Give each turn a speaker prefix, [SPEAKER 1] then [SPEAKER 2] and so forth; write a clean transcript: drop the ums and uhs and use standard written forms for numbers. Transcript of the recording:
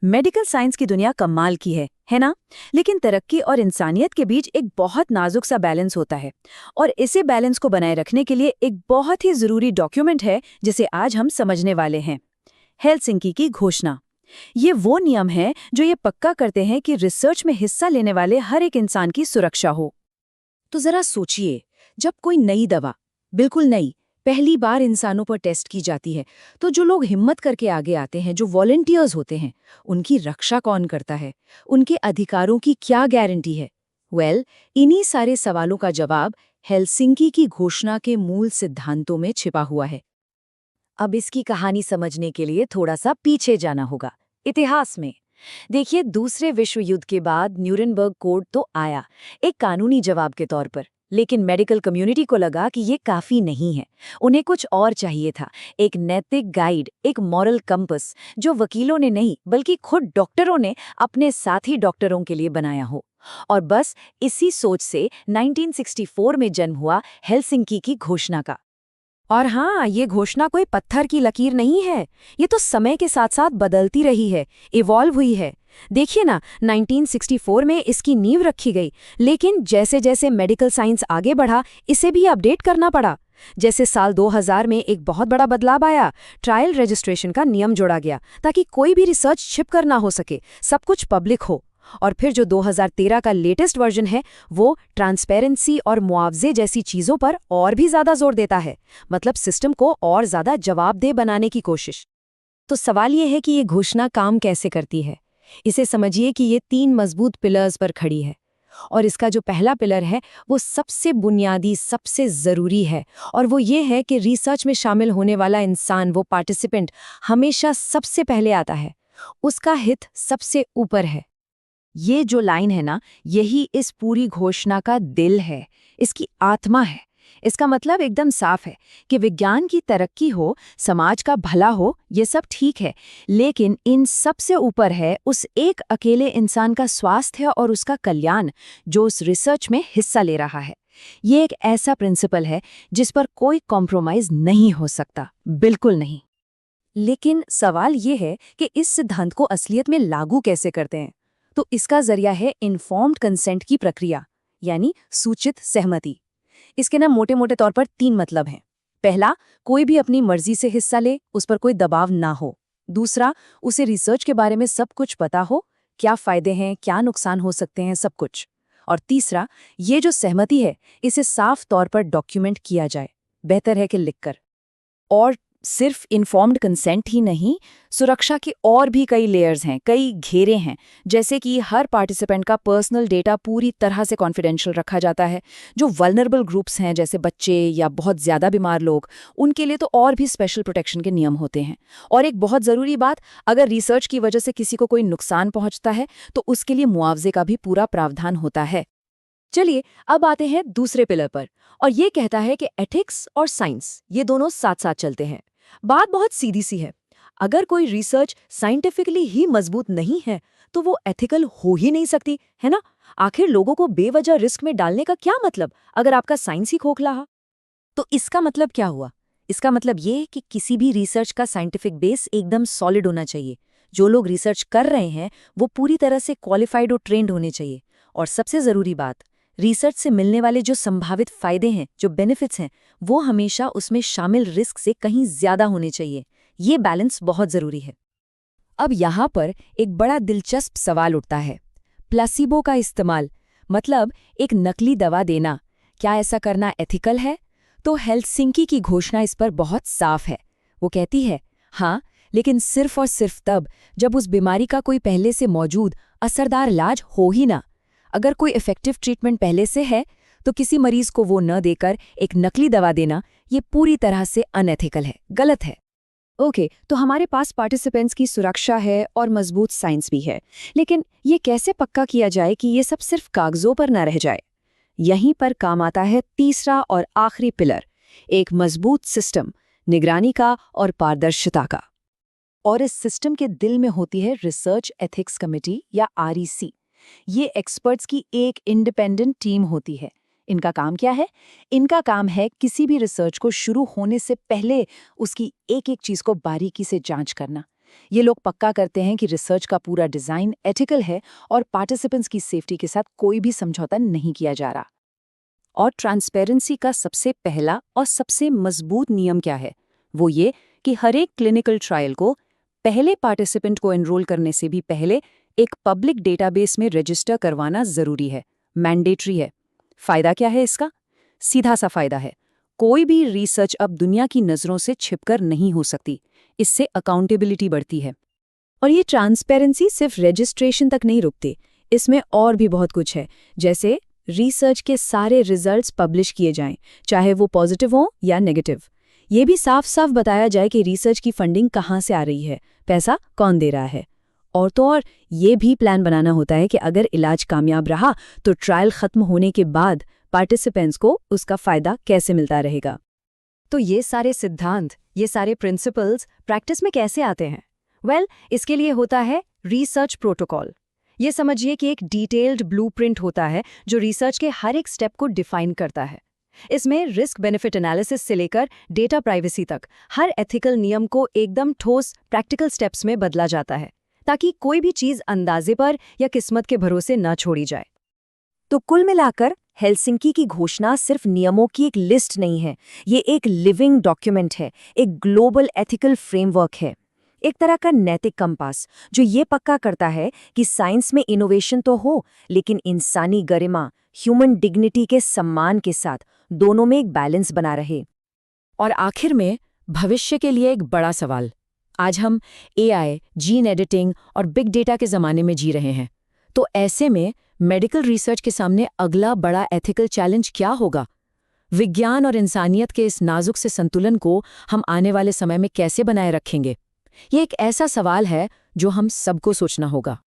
[SPEAKER 1] Medical science की दुनिया कमाल की है ना? लेकिन तरक्की और इंसानियत के बीच एक बहुत नाजुक सा बैलेंस होता है। और इसी बैलेंस को बनाए रखने के लिए एक बहुत ही जरूरी डॉक्यूमेंट है जिसे आज हम समझने वाले हैं। हेलसिंकी की घोषणा। ये वो नियम है जो ये पक्का करते हैं कि रिसर्च में हिस्सा लेने वाले हर एक इंसान की सुरक्षा हो।
[SPEAKER 2] तो जरा सोचिए, जब कोई नई दवा, बिल्कुल नई, पहली बार इंसानों पर टेस्ट की जाती है, तो जो लोग हिम्मत करके आगे आते हैं, जो वॉलंटियर्स होते हैं, उनकी रक्षा कौन करता है? उनके अधिकारों की क्या गारंटी है? इन्हीं सारे सवालों का जवाब हेलसिंकी की घोषणा के मूल सिद्धांतों में छिपा हुआ है।
[SPEAKER 1] अब इसकी कहानी समझने के लिए थोड़ा सा पीछे जाना होगा, इतिहास में। देखिए, दूसरे विश्व युद्ध के बाद न्यूरेनबर्ग कोड तो आया, एक कानूनी जवाब के तौर पर। लेकिन मेडिकल कम्युनिटी को लगा कि ये काफी नहीं है। उन्हें कुछ और चाहिए था, एक नैतिक गाइड, एक मॉरल कंपस, जो वकीलों ने नहीं बल्कि खुद डॉक्टरों ने अपने साथी डॉक्टरों के लिए बनाया हो। और बस इसी सोच से 1964 में जन्म हुआ हेलसिंकी की घोषणा का। और हाँ, ये घोषणा कोई पत्थर की लकीर नहीं है। ये तो समय के साथ साथ बदलती रही है, इवॉल्व हुई है। देखिए ना, 1964 में इसकी नींव रखी गई, लेकिन जैसे जैसे मेडिकल साइंस आगे बढ़ा, इसे भी अपडेट करना पड़ा। जैसे साल 2000 में एक बहुत बड़ा बदलाव आया, ट्रायल रजिस्ट्रेशन का नियम जोड़ा गया ताकि कोई भी रिसर्च छिप कर ना हो सके, सब कुछ पब्लिक हो। और फिर जो 2013 का लेटेस्ट वर्जन है, वो ट्रांसपेरेंसी और मुआवजे जैसी चीजों पर और भी ज्यादा जोर देता है, मतलब सिस्टम को और ज्यादा जवाबदेह बनाने की कोशिश। तो सवाल ये है कि ये घोषणा काम कैसे करती है। इसे समझिए कि ये 3 मजबूत पिलर्स पर खड़ी है। और इसका जो पहला पिलर है, वो सबसे बुनियादी, सबसे जरूरी है, और वो ये है कि रिसर्च में शामिल होने वाला इंसान, वो पार्टिसिपेंट, हमेशा सबसे पहले आता है। उसका हित सबसे ऊपर है। ये जो लाइन है ना, यही इस पूरी घोषणा का दिल है, इसकी आत्मा है। इसका मतलब एकदम साफ है कि विज्ञान की तरक्की हो, समाज का भला हो, ये सब ठीक है, लेकिन इन सबसे ऊपर है उस एक अकेले इंसान का स्वास्थ्य और उसका कल्याण, जो उस रिसर्च में हिस्सा ले रहा है। ये एक ऐसा प्रिंसिपल है जिस पर कोई कॉम्प्रोमाइज नहीं हो सकता, बिल्कुल नहीं। लेकिन सवाल ये है कि इस सिद्धांत को असलियत में लागू कैसे करते हैं। तो इसका जरिया है इन्फॉर्म्ड कंसेंट की प्रक्रिया, यानी सूचित सहमति। इसके ना मोटे मोटे तौर पर 3 मतलब हैं। पहला, कोई भी अपनी मर्जी से हिस्सा ले, उस पर कोई दबाव ना हो। दूसरा, उसे रिसर्च के बारे में सब कुछ पता हो, क्या फायदे हैं, क्या नुकसान हो सकते हैं, सब कुछ। और तीसरा, ये जो सहमति है, इसे साफ तौर पर डॉक्यूमेंट किया जाए, बेहतर है कि लिखकर। और सिर्फ इन्फॉर्म्ड कंसेंट ही नहीं, सुरक्षा के और भी कई लेयर्स हैं, कई घेरे हैं। जैसे कि हर पार्टिसिपेंट का पर्सनल डेटा पूरी तरह से कॉन्फिडेंशियल रखा जाता है। जो वल्नरेबल ग्रुप्स हैं, जैसे बच्चे या बहुत ज़्यादा बीमार लोग, उनके लिए तो और भी स्पेशल प्रोटेक्शन के नियम होते हैं। और एक बहुत ज़रूरी बात, अगर रिसर्च की वजह से किसी को कोई नुकसान पहुंचता है, तो उसके लिए मुआवजे का भी पूरा प्रावधान होता है। चलिए, अब आते हैं दूसरे पिलर पर, और ये कहता है कि एथिक्स और साइंस, ये दोनों साथ साथ चलते हैं। बात बहुत सीधी सी है। अगर कोई रिसर्च साइंटिफिकली ही मजबूत नहीं है, तो वो एथिकल हो ही नहीं सकती, है ना? आखिर लोगों को बेवजह रिस्क में डालने का क्या मतलब, अगर आपका साइंस ही खोखला है? तो इसका मतलब क्या हुआ? इसका मतलब ये है कि किसी भी रिसर्च का साइंटिफिक बेस एकदम सॉलिड होना चाहिए। जो लोग रिसर्च कर रहे हैं, वो पूरी तरह से क्वालिफाइड और ट्रेंड होने चाहिए। और सबसे जरूरी बात, रिसर्च से मिलने वाले जो संभावित फायदे हैं, जो बेनिफिट्स हैं, वो हमेशा उसमें शामिल रिस्क से कहीं ज्यादा होने चाहिए। ये बैलेंस बहुत जरूरी है। अब यहाँ पर एक बड़ा दिलचस्प सवाल उठता है, प्लासिबो का इस्तेमाल, मतलब एक नकली दवा देना, क्या ऐसा करना एथिकल है? तो हेलसिंकी की घोषणा इस पर बहुत साफ है। वो कहती है, हाँ, लेकिन सिर्फ और सिर्फ तब जब उस बीमारी का कोई पहले से मौजूद असरदार इलाज हो ही ना। अगर कोई इफेक्टिव ट्रीटमेंट पहले से है, तो किसी मरीज को वो न देकर एक नकली दवा देना, ये पूरी तरह से अनएथिकल है, गलत है। ओके, तो हमारे पास पार्टिसिपेंट्स की सुरक्षा है और मजबूत साइंस भी है, लेकिन ये कैसे पक्का किया जाए कि ये सब सिर्फ कागजों पर न रह जाए? यहीं पर काम आता है तीसरा और आखिरी पिलर, एक मजबूत सिस्टम, निगरानी का और पारदर्शिता का। और इस सिस्टम के दिल में होती है रिसर्च एथिक्स कमेटी या REC। ये एक्सपर्ट्स की एक इंडिपेंडेंट टीम होती है। इनका काम क्या है? इनका काम है किसी भी रिसर्च को शुरू होने से पहले उसकी एक एक चीज को बारीकी से जांच करना।
[SPEAKER 2] ये लोग पक्का करते हैं कि रिसर्च का पूरा डिजाइन एथिकल है और पार्टिसिपेंट्स की सेफ्टी के साथ कोई भी समझौता नहीं किया जा रहा। और ट्रांसपेरेंसी का सबसे पहला और सबसे मजबूत नियम क्या है? वो ये कि हर एक क्लिनिकल ट्रायल को पहले पार्टिसिपेंट को एनरोल करने से भी पहले एक पब्लिक डेटाबेस में रजिस्टर करवाना जरूरी है, मैंडेटरी है। फायदा क्या है इसका? सीधा सा फायदा है, कोई भी रिसर्च अब दुनिया की नज़रों से छिपकर नहीं हो सकती। इससे अकाउंटेबिलिटी बढ़ती है। और ये ट्रांसपेरेंसी सिर्फ रजिस्ट्रेशन तक नहीं रुकती, इसमें और भी बहुत कुछ है। जैसे रिसर्च के सारे रिजल्ट्स पब्लिश किए जाएं, चाहे वो पॉजिटिव हो या नेगेटिव। ये भी साफ साफ बताया जाए कि रिसर्च की फंडिंग कहाँ से आ रही है, पैसा कौन दे रहा है। और तो और ये भी प्लान बनाना होता है कि अगर इलाज कामयाब रहा तो ट्रायल खत्म होने के बाद पार्टिसिपेंट्स को उसका फायदा कैसे मिलता रहेगा। तो ये सारे सिद्धांत, ये सारे प्रिंसिपल्स प्रैक्टिस में कैसे आते हैं? इसके लिए होता है रिसर्च प्रोटोकॉल। ये समझिए कि एक डिटेल्ड ब्लूप्रिंट होता है जो रिसर्च के हर एक स्टेप को डिफाइन करता है। इसमें रिस्क बेनिफिट एनालिसिस से लेकर डेटा प्राइवेसी तक हर एथिकल नियम को एकदम ठोस प्रैक्टिकल स्टेप्स में बदला जाता है, ताकि कोई भी चीज़ अंदाजे पर या किस्मत के भरोसे न छोड़ी जाए।
[SPEAKER 1] तो कुल मिलाकर हेलसिंकी की घोषणा सिर्फ नियमों की एक लिस्ट नहीं है, ये एक लिविंग डॉक्यूमेंट है, एक ग्लोबल एथिकल फ्रेमवर्क है, एक तरह का नैतिक कंपास जो ये पक्का करता है कि साइंस में इनोवेशन तो हो, लेकिन इंसानी गरिमा, ह्यूमन डिग्निटी के सम्मान के साथ दोनों में एक बैलेंस बना रहे।
[SPEAKER 2] और आखिर में भविष्य के लिए एक बड़ा सवाल। आज हम एआई, जीन एडिटिंग और बिग डेटा के ज़माने में जी रहे हैं। तो ऐसे में मेडिकल रिसर्च के सामने अगला बड़ा एथिकल चैलेंज क्या होगा? विज्ञान और इंसानियत के इस नाजुक से संतुलन को हम आने वाले समय में कैसे बनाए रखेंगे? ये एक ऐसा सवाल है जो हम सबको सोचना होगा।